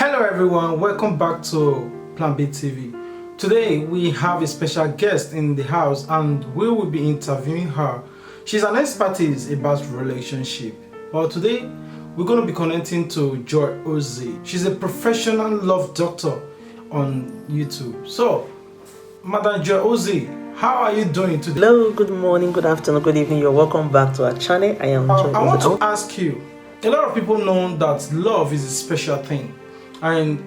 Hello everyone, welcome back to Plan B TV. Today we have a special guest in the house and we will be interviewing her. She's an expertise about relationship. But today we're going to be connecting to Joy Ozee. She's a professional love doctor on YouTube. So, Madam Joy Ozee, how are you doing today? Hello, good morning, good afternoon, good evening. You're welcome back to our channel. I am Joy I want Ozee. to ask you, a lot of people know that love is a special thing. And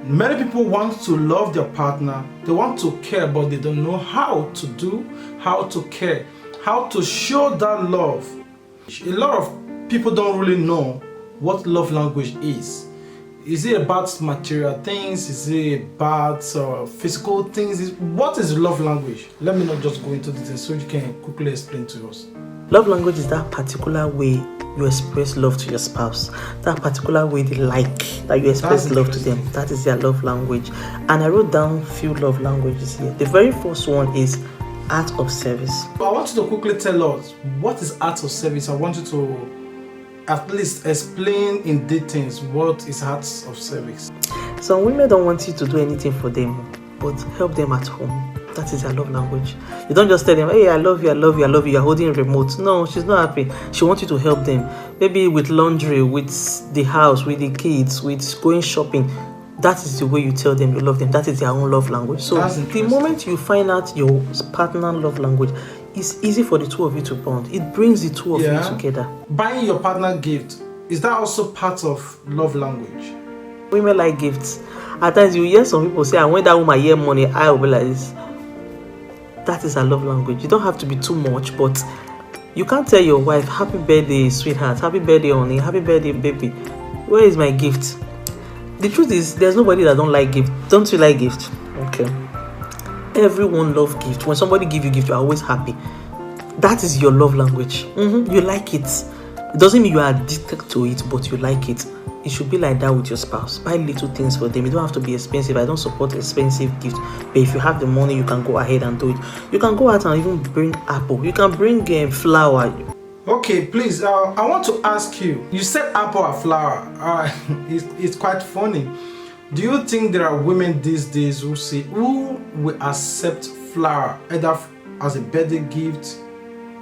many people want to love their partner, they want to care, but they don't know how to do, how to care, how to show that love. A lot of people don't really know what love language is. Is it about material things? Is it about physical things? What is love language? Let me not just go into details so you can quickly explain to us. Love language is that particular way you express love to your spouse, that particular way they like that you express love to them. That is their love language. And I wrote down few love languages here. The very first one is act of service. I want you to quickly tell us what is act of service. I want you to at least explain in details what is acts of service. Some women don't want you to do anything for them, but help them at home. That is her love language. You don't just tell them, hey, I love you, I love you, I love you, you're holding a remote. No, she's not happy. She wants you to help them. Maybe with laundry, with the house, with the kids, with going shopping. That is the way you tell them you love them. That is their own love language. So the moment you find out your partner love language, it's easy for the two of you to bond. It brings the two of you together. Buying your partner gift, is that also part of love language? Women like gifts. At times you hear some people say, and when that woman hear money, I will be like this. That is her love language. You don't have to be too much, but you can't tell your wife, happy birthday, sweetheart, happy birthday, honey, happy birthday, baby. Where is my gift? The truth is, there's nobody that don't like gift. Don't you like gift? Okay. Everyone loves gift. When somebody give you gift, you're always happy. That is your love language. You like it. It doesn't mean you are addicted to it, but you like it. It should be like that with your spouse. Buy little things for them. It don't have to be expensive. I don't support expensive gifts. But if you have the money, you can go ahead and do it. You can go out and even bring apple. You can bring flour. Okay, please. I want to ask you. You said apple or flour. It's quite funny. Do you think there are women these days who will accept flour either as a birthday gift?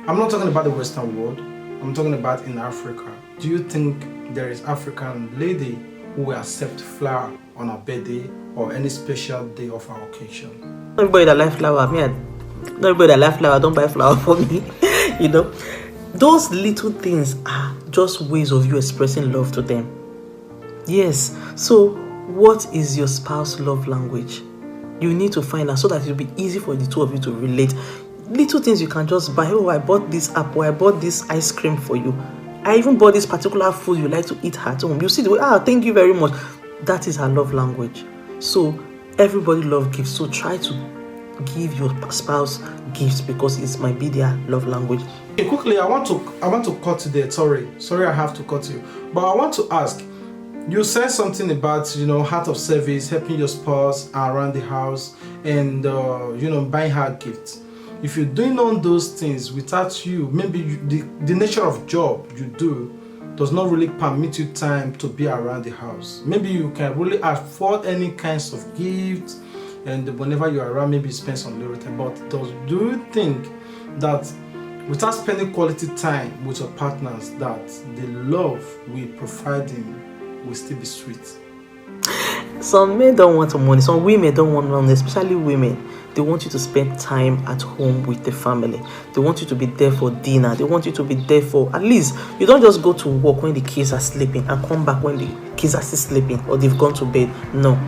I'm not talking about the Western world. I'm talking about in Africa. Do you think there is African lady who will accept flour on her birthday or any special day of our occasion? Not everybody that like flour, not everybody that like flour, don't buy flour for me. You know, those little things are just ways of you expressing love to them. Yes. So, what is your spouse's love language? You need to find out so that it will be easy for the two of you to relate. Little things you can just buy. Oh, I bought this apple. I bought this ice cream for you. I even bought this particular food you like to eat at home. You see the way, thank you very much. That is her love language. So everybody loves gifts. So try to give your spouse gifts because it might be their love language. Okay, quickly, I want to cut you there. Sorry, I have to cut you. But I want to ask. You said something about heart of service, helping your spouse around the house, and buying her gifts. If you're doing all those things without you, maybe the nature of job you do does not really permit you time to be around the house. Maybe you can really afford any kinds of gifts, and whenever you're around, maybe you spend some little time. But do you think that without spending quality time with your partners, that the love we providing will still be sweet? Some men don't want money. Some women don't want money, especially women. They want you to spend time at home with the family. They want you to be there for dinner. They want you to be there for, at least, you don't just go to work when the kids are sleeping and come back when the kids are still sleeping or they've gone to bed. No.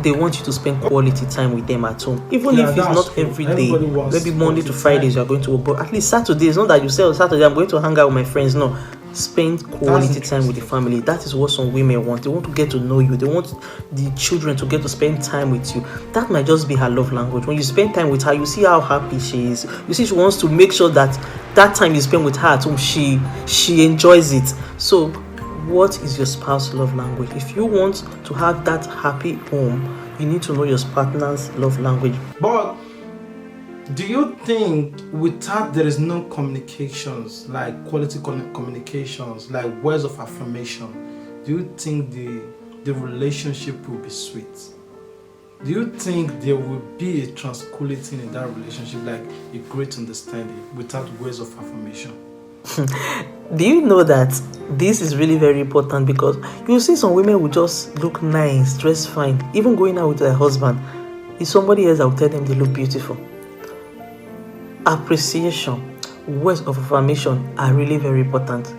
They want you to spend quality time with them at home. Even if it's not every day. Maybe Monday to Fridays you are going to work. But at least Saturdays, not that you say, Saturday I'm going to hang out with my friends. No. Spend quality time with the family. That is what some women want. They want to get to know you. They want the children to get to spend time with you. That might just be her love language. When you spend time with her, you see how happy she is. You see she wants to make sure that that time you spend with her at home, she enjoys it. So what is your spouse's love language? If you want to have that happy home, you need to know your partner's love language. But do you think without there is no communications, like quality communications, like words of affirmation, do you think the the relationship will be sweet? Do you think there will be a tranquility in that relationship, like a great understanding without words of affirmation? Do you know that this is really very important? Because you see some women will just look nice, dress fine, even going out with their husband. It's somebody else that will tell them they look beautiful. Appreciation, words of affirmation are really very important.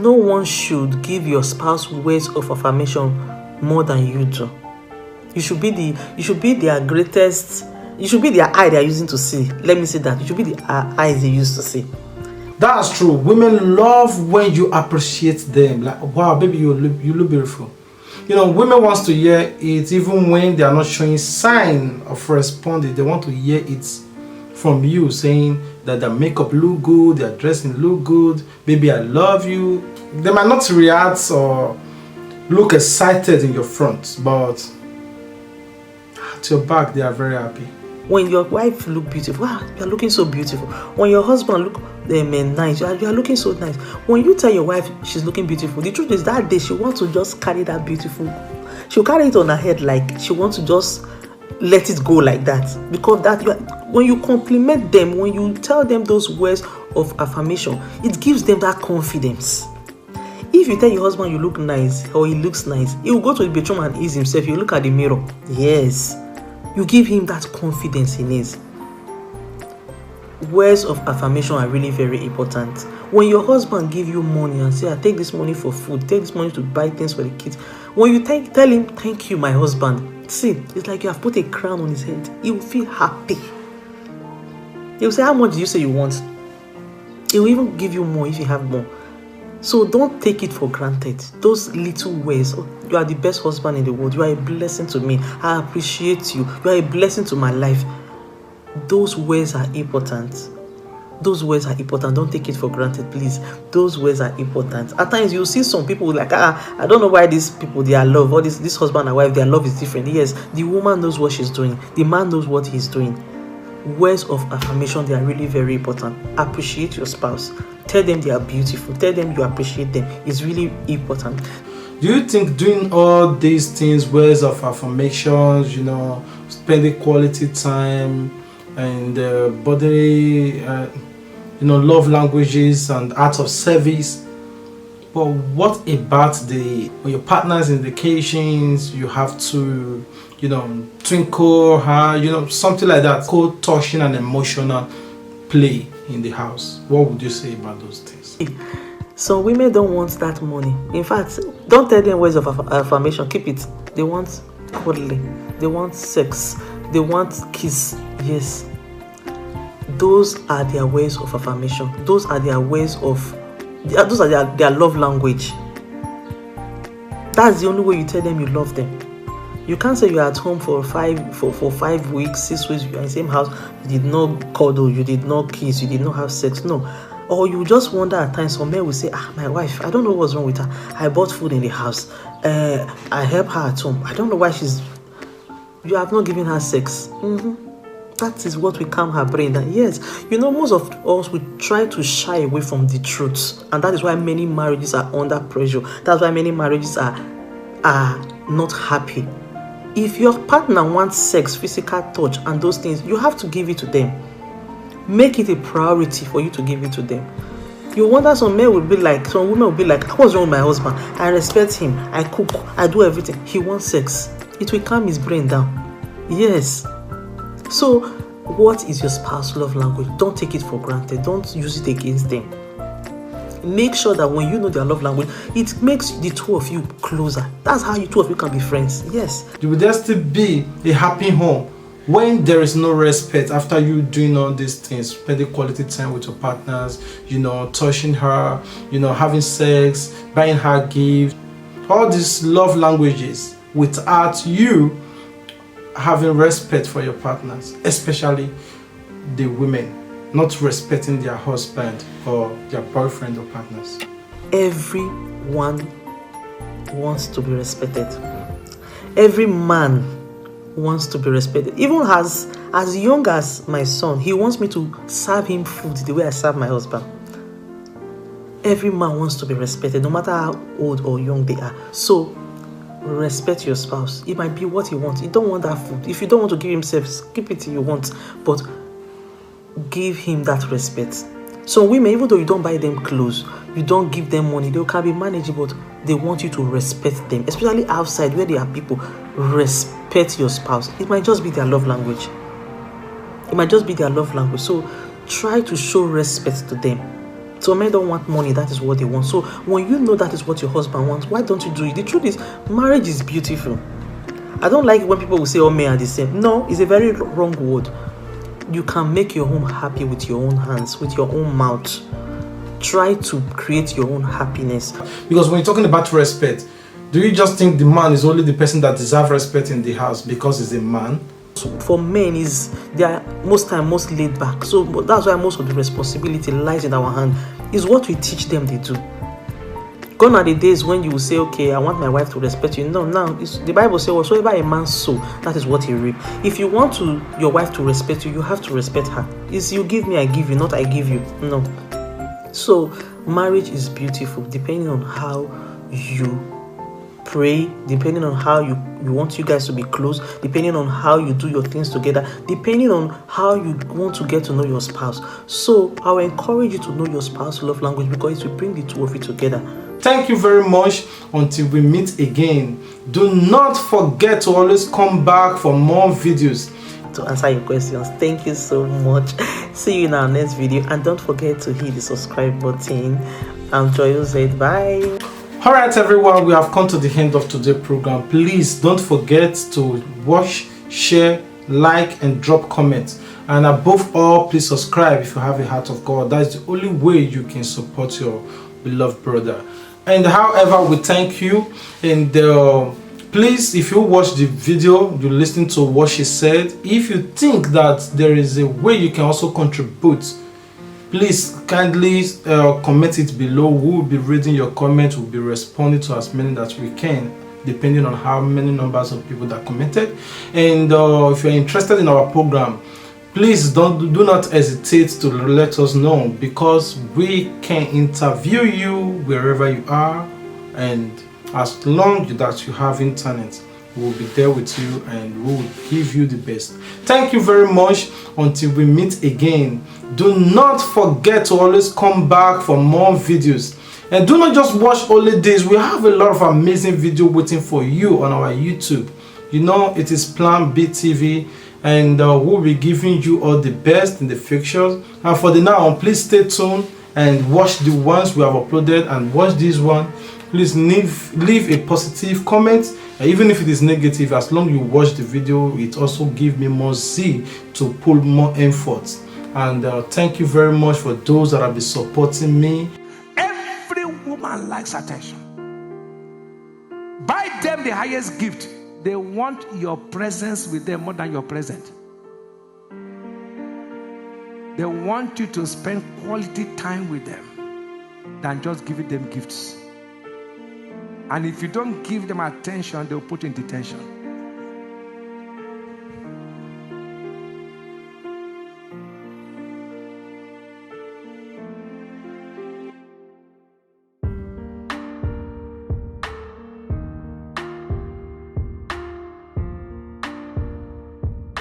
No one should give your spouse words of affirmation more than you do. You should be their greatest, you should be their eye they are using to see. Let me say that. You should be the eyes they used to see. That's true. Women love when you appreciate them. Like, wow, baby, you look beautiful. Women wants to hear it even when they are not showing sign of responding. They want to hear it from you, saying that their makeup look good, their dressing look good, baby, I love you. They might not react or look excited in your front, but at your back, they are very happy. When your wife look beautiful, wow, you are looking so beautiful. When your husband look nice, you are looking so nice. When you tell your wife she's looking beautiful, the truth is that day she wants to just carry that beautiful. She'll carry it on her head like she wants to just let it go like that. Because when you compliment them, when you tell them those words of affirmation, it gives them that confidence. If you tell your husband you look nice or he looks nice, he will go to the bedroom and ease himself. You look at the mirror. Yes. You give him that confidence he needs. Words of affirmation are really very important. When your husband give you money and say, I take this money for food, take this money to buy things for the kids. When you tell him, thank you, my husband. See, it's like you have put a crown on his head. He will feel happy. He will say, how much do you say you want? He will even give you more if you have more. So don't take it for granted. Those little ways. Oh, you are the best husband in the world. You are a blessing to me. I appreciate you. You are a blessing to my life. Those words are important. Those words are important. Don't take it for granted, please. Those words are important. At times you see some people like, I don't know why these people, their love, or this husband and wife, their love is different. Yes, the woman knows what she's doing. The man knows what he's doing. Words of affirmation, they are really very important. Appreciate your spouse. Tell them they are beautiful. Tell them you appreciate them. It's really important. Do you think doing all these things, words of affirmations, spending quality time and bodily, love languages and acts of service, but what about when your partner's in vacations, you have to twinkle her, something like that, cold touching and emotional play in the house? What would you say about those things? Some women don't want that money. In fact, don't tell them words of affirmation. Keep it. They want cuddling. They want sex. They want kiss. Yes. Those are their ways of affirmation. Those are their ways of... Those are their love language. That's the only way you tell them you love them. You can't say you're at home for 5 weeks, 6 weeks, you're in the same house, you did not cuddle, you did not kiss, you did not have sex. No. Or you just wonder at times, some men will say, my wife, I don't know what's wrong with her. I bought food in the house. I help her at home. I don't know why you have not given her sex. That is what will calm her brain. And yes, most of us, we try to shy away from the truth. And that is why many marriages are under pressure. That's why many marriages are not happy. If your partner wants sex, physical touch, and those things, you have to give it to them. Make it a priority for you to give it to them. You wonder, some women will be like, what's wrong with my husband? I respect him. I cook. I do everything. He wants sex. It will calm his brain down. Yes. So, what is your spouse's love language? Don't take it for granted. Don't use it against them. Make sure that when you know their love language, it makes the two of you closer. That's how you two of you can be friends. Yes. You will there still be a happy home when there is no respect after you doing all these things, spending quality time with your partners, touching her, having sex, buying her gifts, all these love languages without you having respect for your partners, especially the women not respecting their husband or their boyfriend or partners. Everyone wants to be respected. Every man wants to be respected. Even as young as my son, he wants me to serve him food the way I serve my husband. Every man wants to be respected, no matter how old or young they are. So respect your spouse. It might be what he wants. You don't want that food. If you don't want to give himself, keep it till you want. But give him that respect. So women, even though you don't buy them clothes, you don't give them money, they can be manageable, but they want you to respect them, especially outside where there are people. Respect your spouse. It might just be their love language. So try to show respect to them. So men don't want money, that is what they want. So when you know that is what your husband wants, why don't you do it? The truth is, marriage is beautiful. I don't like it when people will say all men are the same. No, it's a very wrong word. You can make your home happy with your own hands, with your own mouth. Try to create your own happiness. Because when you're talking about respect, do you just think the man is only the person that deserves respect in the house because he's a man? For men, they are most laid back. So that's why most of the responsibility lies in our hand. Is what we teach them they do. Gone are the days when you will say, okay, I want my wife to respect you. No, now the Bible says, whatsoever a man sow, that is what he reap. If you want your wife to respect you, you have to respect her. It's you give me, I give you, not I give you. No. So marriage is beautiful depending on how you pray, depending on how you want you guys to be close, depending on how you do your things together, depending on how you want to get to know your spouse. So I will encourage you to know your spouse's love language, because it will bring the two of you together. Thank you very much. Until we meet again, do not forget to always come back for more videos to answer your questions. Thank you so much. See you in our next video, and don't forget to hit the subscribe button. I'm Joyozed. Bye. Alright everyone, we have come to the end of today's program. Please don't forget to watch, share, like and drop comments. And above all, please subscribe if you have a heart of God. That's the only way you can support your beloved brother. And however, we thank you. And please, if you watch the video, you listen to what she said. If you think that there is a way you can also contribute, please kindly comment it below. We will be reading your comments. We'll be responding to as many that we can, depending on how many numbers of people that commented. And if you're interested in our program, please do not hesitate to let us know, because we can interview you wherever you are, and as long that you have internet, we will be there with you and we will give you the best. Thank you very much. Until we meet again, do not forget to always come back for more videos. And do not just watch only this. We have a lot of amazing video waiting for you on our YouTube. You know, it is Plan B TV, and we'll be giving you all the best in the future. And for the now, please stay tuned and watch the ones we have uploaded, and watch this one. Please leave a positive comment, even if it is negative. As long as you watch the video, it also gives me more zeal to pull more effort. And thank you very much for those that have been supporting me. Every woman likes attention. Buy them the highest gift. They want your presence with them more than your present. They want you to spend quality time with them than just giving them gifts. And if you don't give them attention, they'll put you in detention.